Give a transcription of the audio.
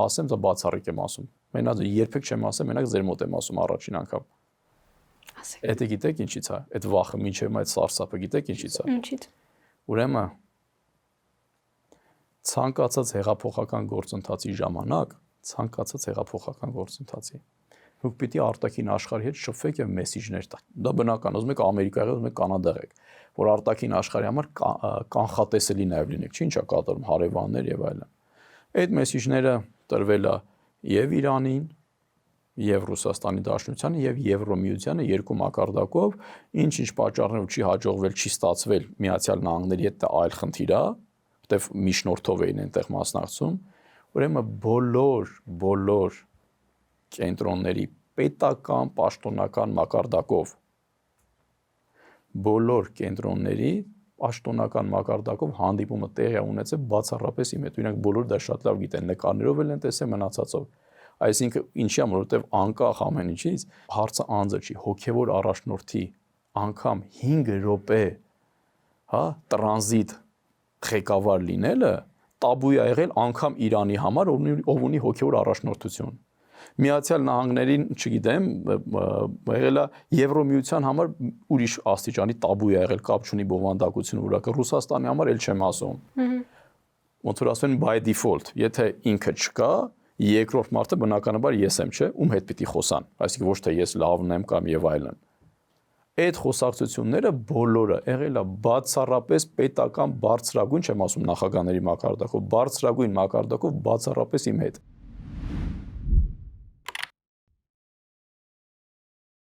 Ասեմ, դա բացառիկ եմ ասում։ Մենակ երբեք չեմ ասել, մենակ ձեր մոտ եմ ասում առաջին անգամ։ Ասեք։ Էդը գիտեք ինչից է։ Այդ վախը մինչև այդ սարսափը գիտեք ինչից է։ Ինչից։ Ուրեմն ցանկացած հեղափոխական գործընթացի ժամանակ, ցանկացած հեղափոխական գործընթացի դուք պիտի արտաքին աշխարհի հետ շփվեք եւ մեսիջներ տաք։ Դա բնական, ուզում եք Ամերիկա եղեք, ուզում եք Կանադա եղեք, որ արտաքին աշխարհի համար կանխատեսելի նաեւ լինեք, չի ինչա կատարում հարևաններ եւ այլն։ Այդ մեսիջները տրվել է եւ Իրանին, եւ Ռուսաստանի Դաշնությանը եւ Եվրոմիությանը երկու մակարդակով, ինչ պատճառներով չի հաջողվել, չի ստացվել Միացյալ Նահանգների հետ այլ խնդիր է, որտեվ միջնորդով էին այնտեղ մասնակցում, ուրեմն բոլոր կենտրոնների պետական պաշտոնական մակարդակով բոլոր կենտրոնների պաշտոնական մակարդակով հանդիպումը տեղի ունեցել բացառապես իմ հետ, օրինակ բոլոր դա շատ լավ գիտեն, նկարներով էլ են տեսել մնացածով։ Այսինքն ինչի՞ համար, որովհետև անկախ ամեն ինչից հարցը անձը չի, հոգևոր առաջնորդի անգամ 5 րոպե, հա, տրանզիտ ղեկավար լինելը տաբու է եղել անգամ Իրանի համար, ով ունի հոգևոր առաջնորդություն։ Միացյալ Նահանգներին, չգիտեմ, եղել է Եվրոմիության համար ուրիշ աստիճանի տաբու է եղել, կապ չունի բովանդակությունը որակը, Ռուսաստանի համար էլ չեմ ասում։ Ոնց որ ասում են by default, եթե ինքը չկա, երկրորդ մարդը բնականաբար ես եմ, չէ, ում հետ պիտի խոսան, այսինքն ոչ թե ես լավն եմ կամ եւ այլն։ Այդ խոսակցությունները բոլորը եղել է բացառապես պետական բարձրագույն, չեմ ասում նախագահների մակարդակով, բարձրագույն մակարդակով բացառապես իմ հետ։